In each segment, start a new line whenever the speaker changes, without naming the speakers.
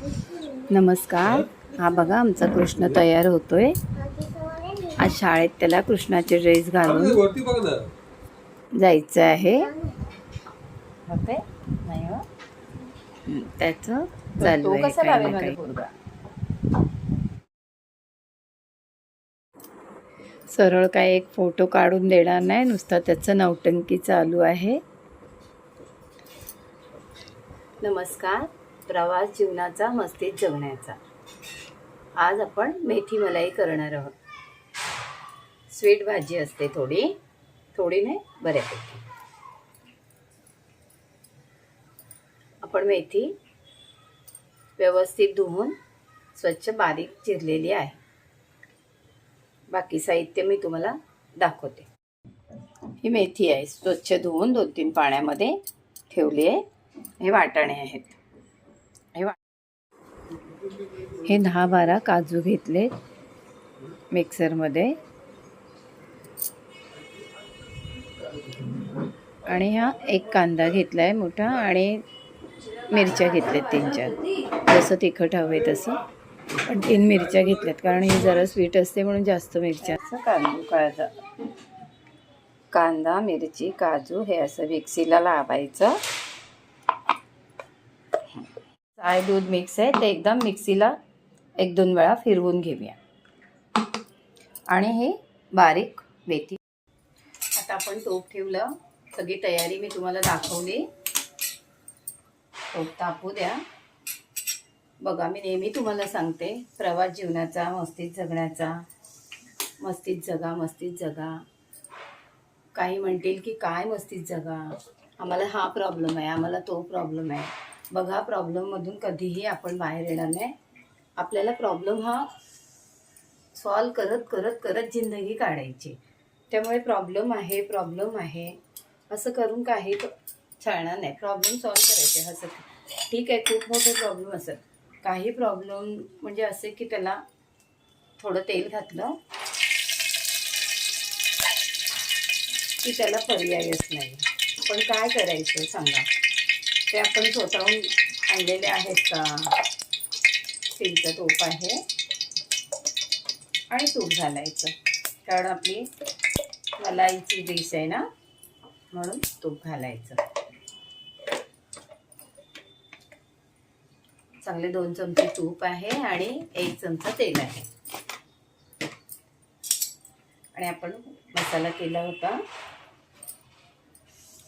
नमस्कार. हा बघा आमचा कृष्ण तयार होतोय. आज शाळेत त्याला कृष्णाचे ड्रेस घालून जायचं आहे. होते नाही हो, त्याचं चालू आहे काही ना काही. सरळ काय एक फोटो काढून देणार नाही, नुसता त्याचं नौटंकी चालू आहे. नमस्कार. प्रवास जीवनाचा, मस्तीत जगण्याचा. आज आपण मेथी मलाई करणार आहोत. स्वीट भाजी असते, थोडी नाही, बऱ्यापैकी. आपण मेथी व्यवस्थित धुवून स्वच्छ बारीक चिरलेली आहे. बाकी साहित्य मी तुम्हाला दाखवते. ही मेथी आहे, स्वच्छ धुवून 2-3 पाण्यामध्ये ठेवली आहे. हे वाटाणे आहेत. हे 10-12 काजू घेतले मिक्सरमध्ये, आणि हा एक कांदा घेतलाय मोठा, आणि मिरच्या घेतल्यात 3-4, जसं तिखट हवे तसं. पण 3 मिरच्या घेतल्यात, कारण हे जरा स्वीट असते म्हणून जास्त मिरच्या. कांदा, मिरची, काजू हे असं मिक्सीला लावायचं. साय दूध मिक्स आहे ते एकदम मिक्सीला 1-2 वेळा फिरवून घेऊया. आणि हे बारीक मेथी. आता आपण तूप ठेवलं, सगळी तयारी मी तुम्हाला दाखवली. तूप तापू द्या. बघा, मी नेहमी तुम्हाला सांगते, प्रवास जीवनाचा, मस्तीत जगण्याचा. मस्तीत जगा, मस्तीत जगा. काही म्हणतील की काय मस्तीत जगा, आम्हाला हा प्रॉब्लेम आहे, आम्हाला तो प्रॉब्लेम आहे. बघा, प्रॉब्लेममधून कधीही आपण बाहेर येणार नाही. आपल्याला प्रॉब्लेम हा सॉल्व करत करत करत जिंदगी काढायची. त्यामुळे प्रॉब्लेम आहे असं करून काही चालणार नाही. प्रॉब्लेम सॉल्व करायचे. असं ठीक आहे, खूप मोठे प्रॉब्लेम असेल, काही प्रॉब्लेम म्हणजे असे की त्याला थोडं तेल घातलं की त्याला पर्यायच नाही. पण काय करायचं सांगा? ते आपण स्वतःहून आणलेले आहेत का? स्टीलचं तूप आहे आणि तूप घालायचं, कारण आपली मलाईची डिश आहे ना, म्हणून तूप घालायचं. चांगले 2 चमचे तूप आहे आणि 1 चमचा तेल आहे. आणि आपण मसाला केला होता,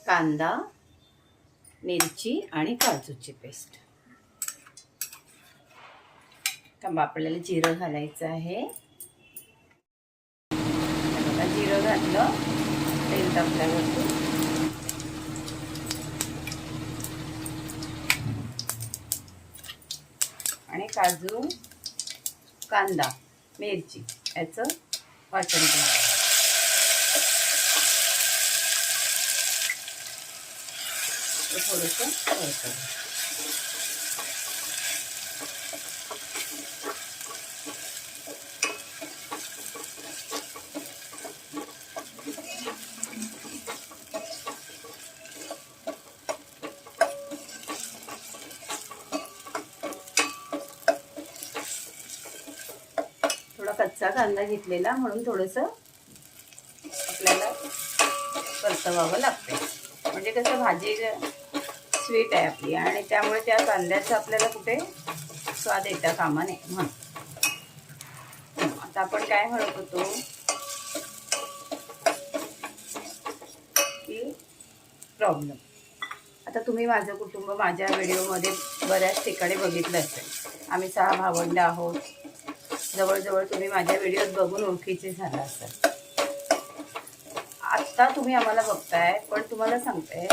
कांदा, मिरची आणि काजूची पेस्ट. तर आपल्याला जिरं घालायचं आहे. जिरं घातलं तेल तापल्यावरती. आणि काजू, कांदा, मिरची याचं वाटण करायचं. थोडंसं परतवलं. थोडा कच्चा कांदा घेतलेला म्हणून थोडंसं आपल्याला परतवावं लागते. म्हणजे कसं, भाजी स्वीट आहे आपली, आणि त्यामुळे त्या कांद्याचा आपल्याला कुठे स्वाद येता कामा नये म्हणून. आता आपण काय म्हणत होतो की प्रॉब्लेम. आता तुम्ही माझं कुटुंब माझ्या व्हिडिओमध्ये बऱ्याच ठिकाणी बघितलं असेल. आम्ही 6 भावंड आहोत. जवळजवळ तुम्ही माझ्या व्हिडिओत बघून ओळखीचे झाला असाल. आत्ता तुम्ही आम्हाला बघताय, पण तुम्हाला सांगते,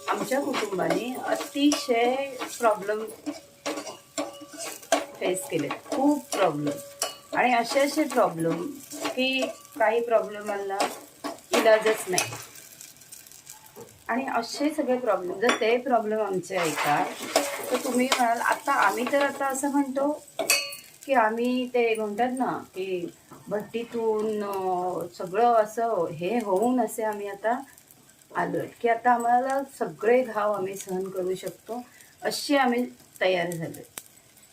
आमच्या कुटुंबाने अतिशय प्रॉब्लेम फेस केले, खूप प्रॉब्लेम. आणि असे प्रॉब्लेम की काही प्रॉब्लेमांना इलाजच नाही. आणि असे सगळे प्रॉब्लेम, जर ते प्रॉब्लेम आमचे ऐकाल तर तुम्ही म्हणाल, आता असं म्हणतो की आम्ही ते म्हणतात ना की भट्टीतून सगळं असं हे होऊन असे आम्ही आता आलो की आता आम्हाला सगळे घाव आम्ही सहन करू शकतो, अशी आम्ही तयार झालो.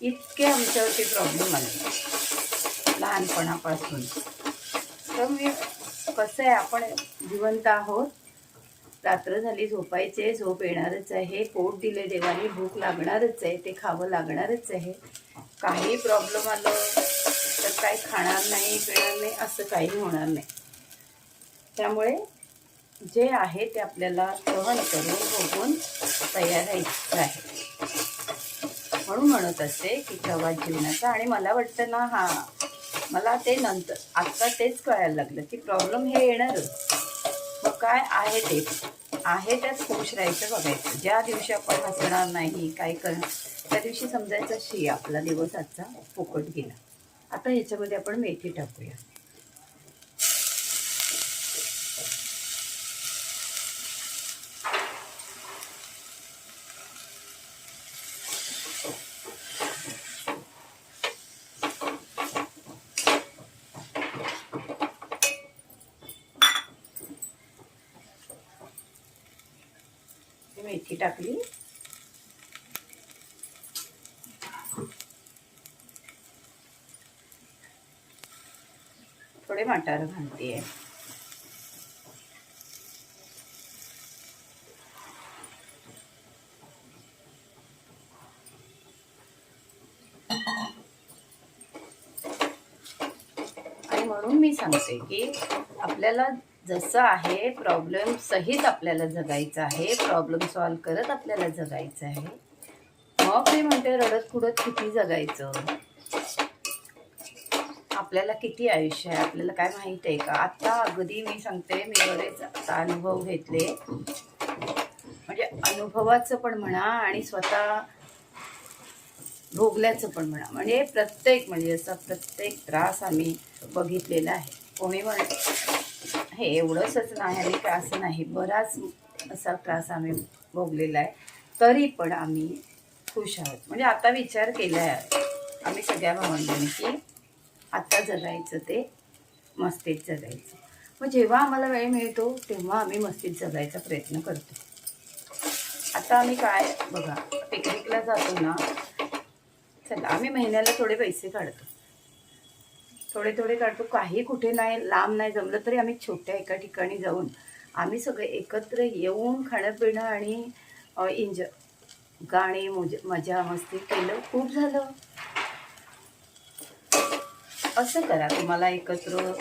इतके आमच्यावरती प्रॉब्लेम आले लहानपणापासून. तर मी कसं आहे, आपण जिवंत आहोत, रात्र झाली झोपायचे, झोप येणारच आहे, पोट दिले देवाने, भूक लागणारच आहे, ते खावं लागणारच आहे. काही प्रॉब्लेम आलं तर काही खाणार नाही, पिणार नाही, असं काही होणार नाही. त्यामुळे जे आहे ते आपल्याला सहन करून भोगून तयार राहायचं आहे. म्हणून म्हणत असते की प्रवास जीवनाचा. आणि मला वाटतं ना, मला ते नंतर आत्ता तेच कळायला लागलं की प्रॉब्लेम हे येणारच. मग काय आहे ते आहे त्यात खुश राहायचं, बघायचं. ज्या दिवशी आपण हसणार नाही, काय करणार, त्या दिवशी समजायचं शी आपला दिवस आजचा फुकट गेला. आता ह्याच्यामध्ये आपण मेथी टाकूया. मेथी टाकली. थोडे मटार घालते. आणि म्हणून मी सांगते की आपल्याला जसं आहे प्रॉब्लेम सहित आपल्याला जगायचं आहे, प्रॉब्लेम सॉल्व करत आपल्याला जगायचं आहे. मग मी म्हणते रडत खुडत किती जगायचं, आपल्याला किती आयुष्य आहे, आपल्याला काय माहीत आहे का? आता अगदी मी सांगते, मी बरेच आता अनुभव घेतले, म्हणजे अनुभवाचं पण म्हणा आणि स्वतः भोगल्याचं पण म्हणा. म्हणजे म्हणजे असा प्रत्येक त्रास आम्ही बघितलेला आहे. कोणी हे एवढंच नाही आणि का असं नाही, बराच असा त्रास आम्ही भोगलेला आहे. तरी पण आम्ही खुश आहोत. म्हणजे आता विचार केला आहे आम्ही सगळ्या भावंडांनी की आता जगायचं ते मस्तीत जगायचं. मग जेव्हा आम्हाला वेळ मिळतो तेव्हा आम्ही मस्तीत जगायचा प्रयत्न करतो. आता आम्ही काय बघा, पिकनिकला जातो ना, चला आम्ही महिन्याला थोडे पैसे काढतो, थोडे काढतो. काही कुठे नाही, लांब नाही जमलं तरी आम्ही छोट्या एका ठिकाणी जाऊन आम्ही सगळे एकत्र येऊन खाणं पिणं आणि एन्जॉय, गाणे, मजा मस्ती केलं, खूप झालं. असं करा. तुम्हाला एकत्र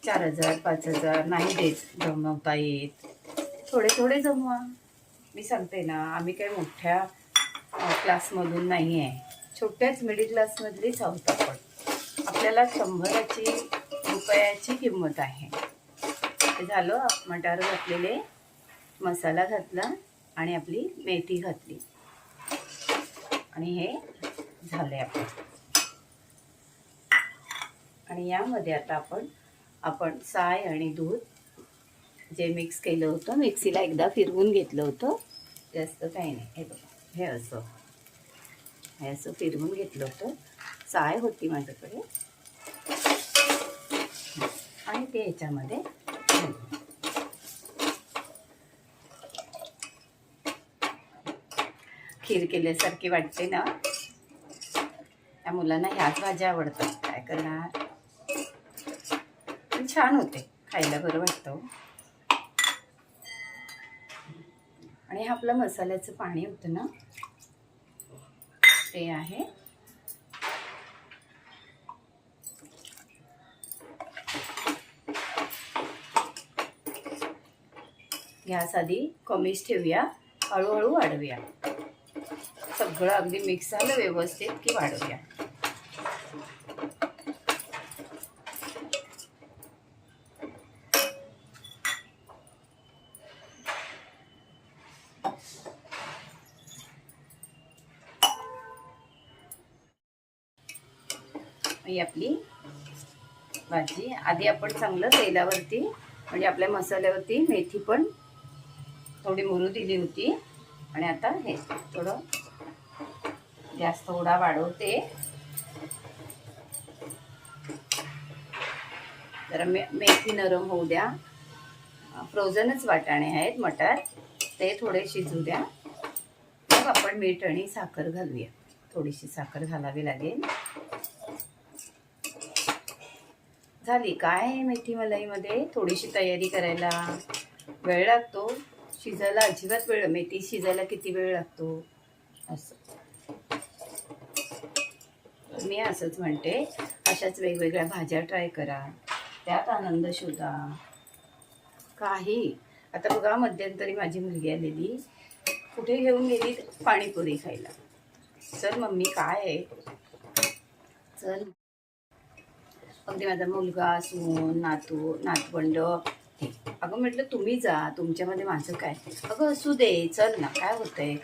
4,000 5,000 नाही देत जमवता येत, थोडे जमवा. मी सांगते ना, आम्ही काही मोठ्या क्लासमधून नाही आहे, छोट्याच मिडल क्लासमधलीच आहोत आपण. आपल्याला 100 रुपयाची किंमत आहे. ते झालं, मटार घातलेले, मसाला घातला आणि आपली मेथी घातली आणि हे झाले आपलं. आणि यामध्ये आता आपण साय आणि दूध जे मिक्स केलं होतं, मिक्सीला एकदा फिरवून घेतलं होतं, जास्त काही नाही. हे बघा, हे असं फिरवून घेतलं होतं. साय होती माझ्याकडे आणि ते ह्याच्यामध्ये खीर केल्यासारखी वाटते ना. त्या मुलांना ह्याच भाज्या आवडतात, काय करणार. पण छान होते, खायला बरं वाटतं. आणि हे आपलं मसाल्याचं पाणी होतं ना, ते आहे. गॅस आधी कमीच ठेवूया, हळूहळू वाढवूया. सगळं अगदी मिक्स झालं व्यवस्थित की वाढवूया. ही आपली भाजी आधी आपण चांगलं तेलावरती, म्हणजे आपल्या मसाल्यावरती मेथी पण थोडी मुरू दिली होती. आणि आता हे थोडं गॅस थोडा वाढवते. जरा मेथी नरम होऊ द्या. फ्रोझनच वाटाणे आहेत मटार, ते थोडे शिजू द्या. मग आपण मीठ आणि साखर घालूया. थोडीशी साखर घालावी लागेल. झाली काय मेथी मलाईमध्ये थोडीशी तयारी करायला वेळ लागतो. शिजायला अजिबात वेळ, मेथी शिजायला किती वेळ लागतो असं. मी असंच म्हणते, अशाच वेगवेगळ्या भाज्या ट्राय करा, त्यात आनंद शोधा. काही आता बघा, मध्यंतरी माझी मुलगी आलेली, कुठे घेऊन गेली, पाणीपुरी खायला. चल मम्मी काय आहे, चल. अगदी माझा मुलगा, सून, नातवंड, अगं म्हटलं तुम्ही जा, तुमच्यामध्ये माझं काय. अगं असू दे, चल ना, काय होतंय,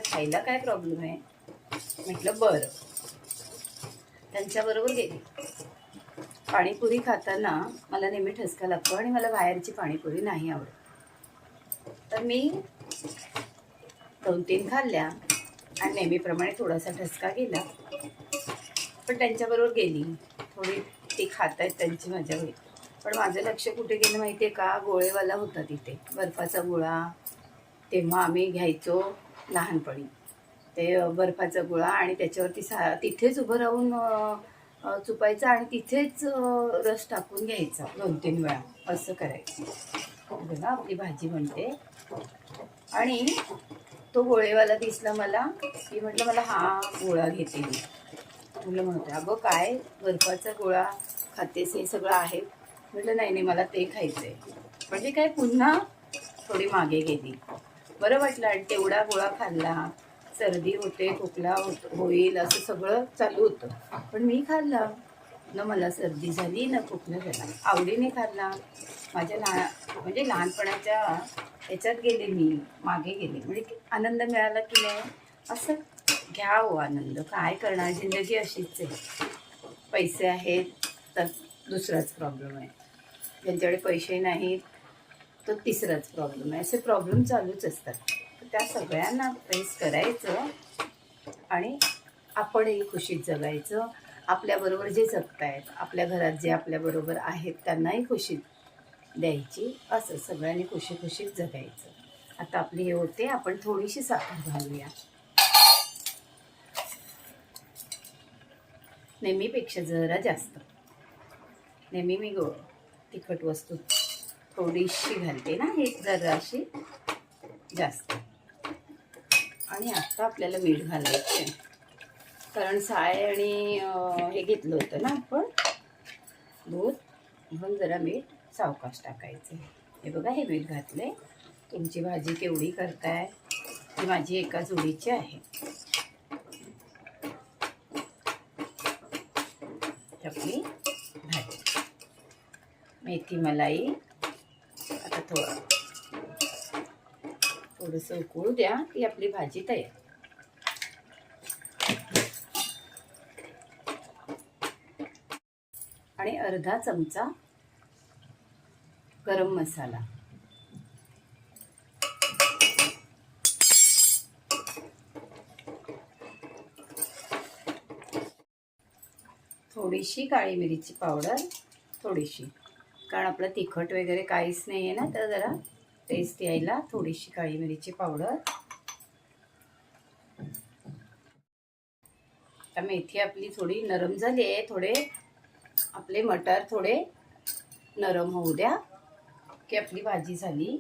खायला काय प्रॉब्लेम आहे. म्हटलं बरं. त्यांच्याबरोबर गेली. पाणीपुरी खाताना मला नेहमी ठसका लागतो आणि मला बाहेरची पाणीपुरी नाही आवडत. तर मी 2-3 खाल्ल्या आणि नेहमीप्रमाणे थोडासा ठसका गेला. पण त्यांच्याबरोबर गेली, थोडी ती खात आहेत त्यांची मजा होईल. पण माझं लक्ष कुठे गेलं माहिती आहे का, गोळेवाला होता तिथे, बर्फाचा गोळा. तेव्हा आम्ही घ्यायचो लहानपणी ते बर्फाचा गोळा, आणि त्याच्यावरती तिथेच उभं राहून चुपायचा आणि तिथेच रस टाकून घ्यायचा 2-3 वेळा, असं करायचं. बघा आपली भाजी बनते. आणि तो गोळेवाला दिसला मला, की म्हटलं मला हा गोळा घेते मी. मुलं म्हणते अगं काय बर्फाचा गोळा खातेस, हे सगळं आहे. म्हटलं नाही मला ते खायचं आहे. म्हणजे काय पुन्हा थोडी मागे गेली. बरं वाटलं आणि तेवढा गोळा खाल्ला. सर्दी होते, खोकला होईल असं सगळं चालू होतं, पण मी खाल्ला. न मला सर्दी झाली न खोकला झाला, आवडीने खाल्ला. माझ्या म्हणजे लहानपणाच्या ह्याच्यात गेले मी, मागे गेले, म्हणजे आनंद मिळाला की नाही. असं घ्या हो आनंद, काय करणार, जिंदगी अशीच आहे. पैसे आहेत तर दुसराच प्रॉब्लेम आहे, ज्यांच्याकडे पैसे नाहीत तो तिसराच प्रॉब्लेम आहे. असे प्रॉब्लेम चालूच असतात. तर त्या सगळ्यांना फेस करायचं आणि आपणही खुशीत जगायचं. आपल्याबरोबर जे जगतायत, आपल्या घरात जे आपल्याबरोबर आहेत त्यांनाही खुशी द्यायची. असं सगळ्यांनी खुशीत जगायचं. आता आपली हे होते, आपण थोडीशी साखर घालूया. नेहमीपेक्षा जरा जास्त. नेहमी मी तिखट वस्तू थोडीशी घालते ना, हे जराशी जास्त. आणि आता आपल्याला मीठ घालायचं, कारण साय आणि हे घेतलं होतं ना आपण दूध, म्हणून जरा मीठ सावकाश टाकायचं. हे बघा, हे मीठ घातले. तुमची भाजी केवढी करताय, ती माझी एका जोडीची आहे. आपली भाजी मेथी मलाई आता थोडंसं उकळू द्या की आपली भाजी तयार. आणि अर्धा चमचा गरम मसाला, थोडीशी काळी मिरीची पावडर, थोडीशी, कारण आपलं तिखट वगैरे काहीच नाही आहे ना, तर जरा टेस्ट यायला थोडीशी काळी मिरीची पावडर. आता मेथी आपली थोडी नरम झाली आहे, थोडे आपले मटार थोडे नरम होऊ द्या की आपली भाजी झाली.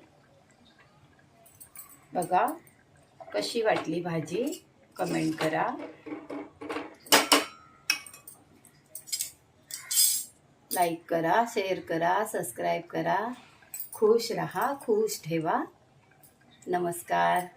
बघा कशी वाटली भाजी, कमेंट करा. लाईक करा, शेअर करा, सबस्क्राईब करा. खुश रहा, खुश ठेवा. नमस्कार.